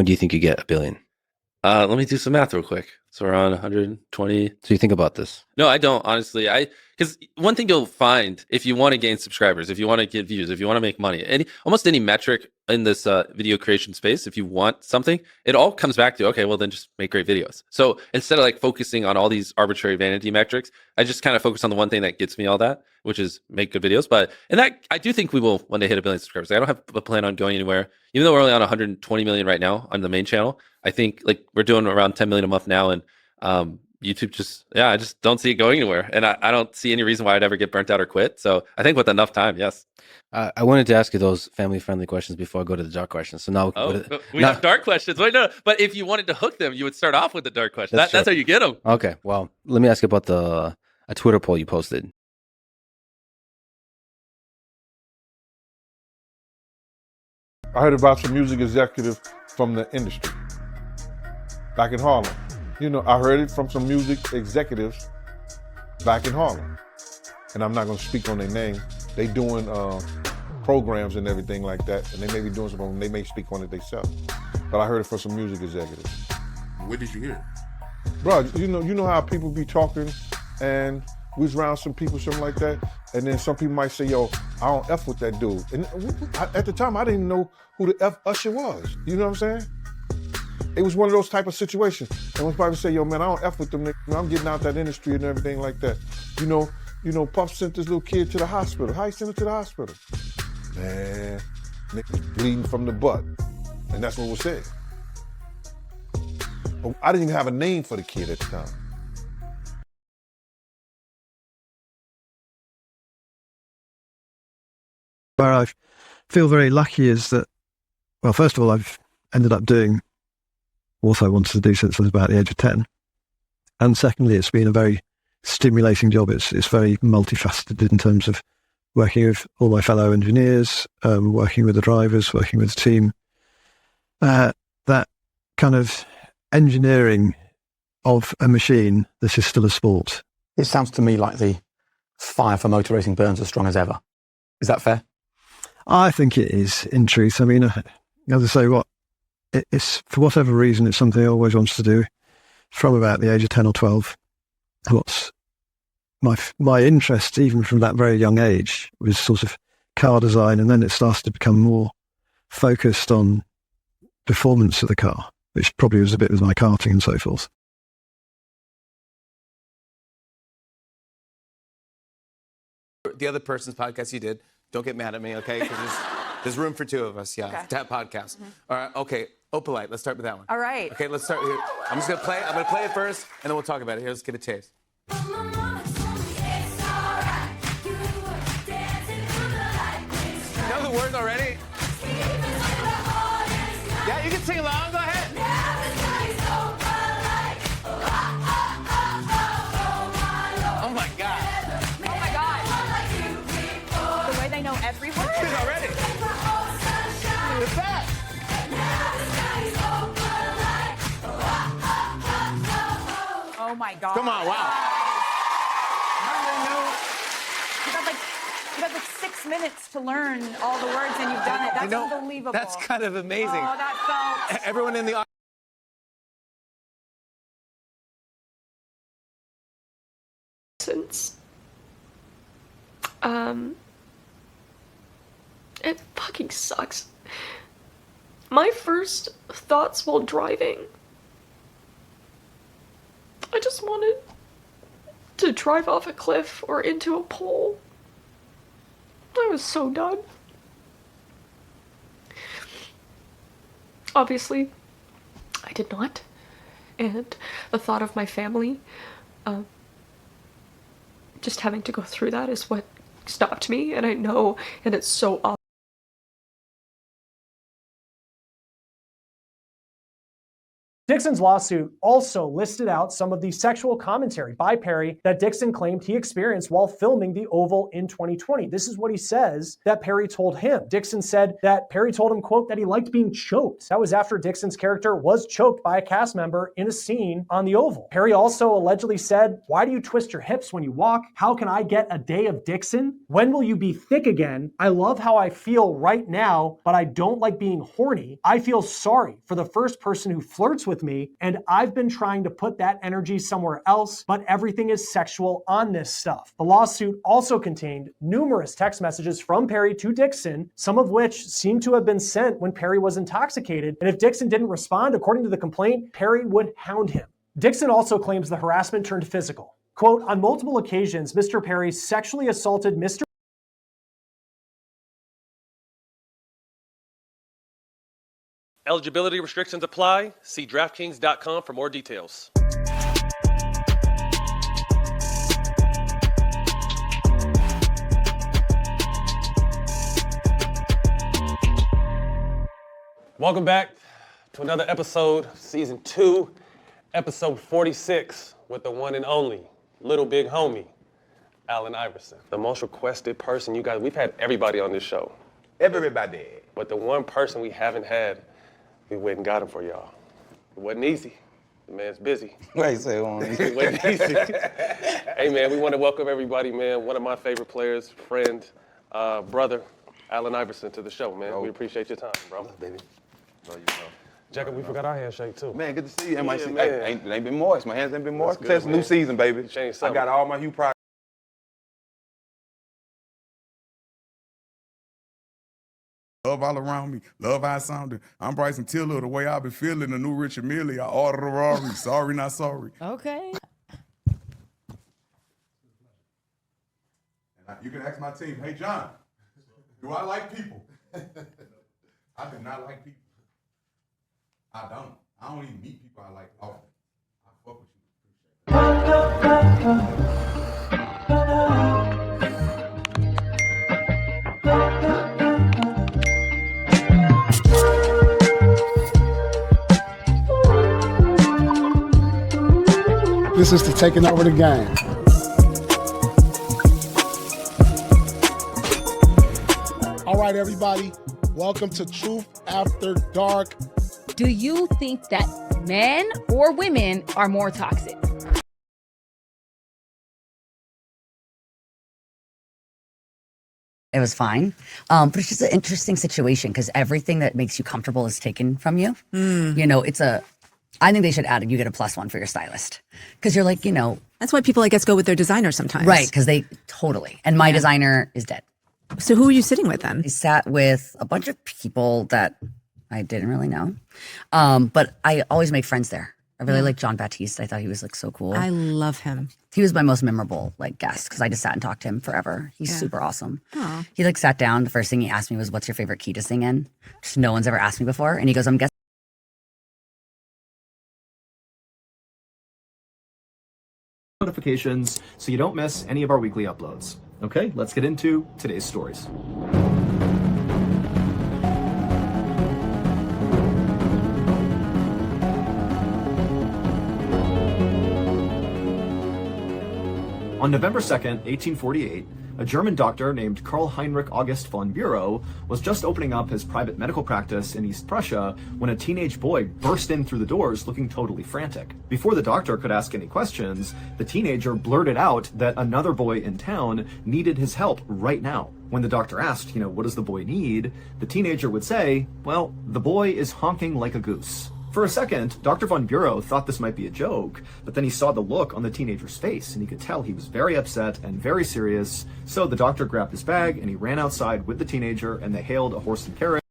when do you think you get 1 billion? Let me do some math real quick. So we're on 120. So you think about this? No, I don't, honestly. Because one thing you'll find if you want to gain subscribers, if you want to get views, if you want to make money, almost any metric in this video creation space, if you want something, it all comes back to, okay, well then just make great videos. So instead of like focusing on all these arbitrary vanity metrics, I just kind of focus on the one thing that gets me all that, which is make good videos. And that I do think we will one day hit 1 billion subscribers. I don't have a plan on going anywhere, even though we're only on 120 million right now on the main channel. I think like we're doing around 10 million a month now, and YouTube I just don't see it going anywhere, and I don't see any reason why I'd ever get burnt out or quit. So I think with enough time, yes. I wanted to ask you those family-friendly questions before I go to the dark questions. So now we have dark questions. Wait, no, but if you wanted to hook them, you would start off with the dark question. That's how you get them. Okay, well, let me ask you about a Twitter poll you posted. I heard about some music executive from the industry back in Harlem. You know, I heard it from some music executives back in Harlem. And I'm not gonna speak on their name. They doing programs and everything like that, and they may be doing something, they may speak on it themselves. But I heard it from some music executives. Where did you hear it? Bro, you know how people be talking, and we was around some people, something like that, and then some people might say, yo, I don't F with that dude. And at the time, I didn't know who the F Usher was. You know what I'm saying? It was one of those type of situations. And when probably say, yo, man, I don't F with them niggas. I'm getting out that industry and everything like that. You know, Puff sent this little kid to the hospital. How he sent him to the hospital? Man, niggas bleeding from the butt. And that's what was said. But I didn't even have a name for the kid at the time. Where I feel very lucky is that, well, first of all, I've ended up doing what I wanted to do since I was about the age of 10. And secondly, it's been a very stimulating job. It's very multifaceted in terms of working with all my fellow engineers, working with the drivers, working with the team. That kind of engineering of a machine that is still a sport. It sounds to me like the fire for motor racing burns as strong as ever. Is that fair? I think it is, in truth. I mean, as I say, it's for whatever reason, it's something I always wanted to do from about the age of 10 or 12. What's my interest, even from that very young age, was sort of car design, and then it started to become more focused on performance of the car, which probably was a bit with my karting and so forth. The other person's podcast you did, don't get mad at me, okay? Because there's room for two of us, yeah, okay. to have podcasts. All right, okay, Opalite, let's start with that one. All right. Okay, let's start here. I'm gonna play it first, and then we'll talk about it. Here, let's get a taste. You know the words already? Yeah, you can sing along, go ahead. Oh my God. Oh my God. The way they know every word. Already. Look at that. Oh my God. Come on, wow. You had like 6 minutes to learn all the words and you've done it. That's unbelievable. That's kind of amazing. Oh, that felt... Everyone in the audience. It fucking sucks. My first thoughts while driving, I just wanted to drive off a cliff or into a pole. I was so done. Obviously, I did not. And the thought of my family, just having to go through that is what stopped me. And I know, and it's so awful. Dixon's lawsuit also listed out some of the sexual commentary by Perry that Dixon claimed he experienced while filming The Oval in 2020. This is what he says that Perry told him. Dixon said that Perry told him, quote, that he liked being choked. That was after Dixon's character was choked by a cast member in a scene on The Oval. Perry also allegedly said, why do you twist your hips when you walk? How can I get a day of Dixon? When will you be thick again? I love how I feel right now, but I don't like being horny. I feel sorry for the first person who flirts with me, and I've been trying to put that energy somewhere else, but everything is sexual on this stuff. The lawsuit also contained numerous text messages from Perry to Dixon, some of which seem to have been sent when Perry was intoxicated, and if Dixon didn't respond, according to the complaint, Perry would hound him. Dixon also claims the harassment turned physical. Quote, on multiple occasions, Mr. Perry sexually assaulted Mr. Eligibility restrictions apply. See DraftKings.com for more details. Welcome back to another episode, Season 2, Episode 46, with the one and only Little Big Homie, Allen Iverson. The most requested person, you guys, we've had everybody on this show. Everybody. But the one person we haven't had, we went and got him for y'all. It wasn't easy. The man's busy. Wait, say one. It wasn't easy. Hey, man, we want to welcome everybody, man. One of my favorite players, friend, brother, Allen Iverson, to the show, man. We appreciate your time, bro. Baby. Jacob, we forgot our handshake, too. Man, good to see you. Yeah, MIC. man. It ain't been moist. My hands ain't been moist. That's good, It's a new man. season, baby. Change I something. got all my Hugh Pride. Love all around me. Love how I sounded. I'm Bryson Tiller. The way I been feeling, the new Richard Mille. I ordered a Rari. Sorry, not sorry. Okay. You can ask my team, hey, John, do I like people? I do not like people. I don't. I don't even meet people I like often. I fuck with you. This is the taking over the game. All right, everybody. Welcome to Truth After Dark. Do you think that men or women are more toxic? It was fine. But it's just an interesting situation because everything that makes you comfortable is taken from you. You know, I think they should add, you get a +1 for your stylist. Because you're like, you know. That's why people, I guess, go with their designer sometimes. Right, because they totally. And my designer is dead. So who are you sitting with then? I sat with a bunch of people that I didn't really know. But I always make friends there. I really like John Baptiste. I thought he was like so cool. I love him. He was my most memorable like guest because I just sat and talked to him forever. He's super awesome. Aw. He like sat down. The first thing he asked me was, "What's your favorite key to sing in?" Just no one's ever asked me before. And he goes, "I'm guessing." Notifications so you don't miss any of our weekly uploads. Okay, let's get into today's stories. On November 2nd, 1848, a German doctor named Karl Heinrich August von Bureau was just opening up his private medical practice in East Prussia when a teenage boy burst in through the doors looking totally frantic. Before the doctor could ask any questions, the teenager blurted out that another boy in town needed his help right now. When the doctor asked, what does the boy need? The teenager would say, well, the boy is honking like a goose. For a second, Dr. von Bureau thought this might be a joke, but then he saw the look on the teenager's face, and he could tell he was very upset and very serious. So the doctor grabbed his bag, and he ran outside with the teenager, and they hailed a horse and carriage.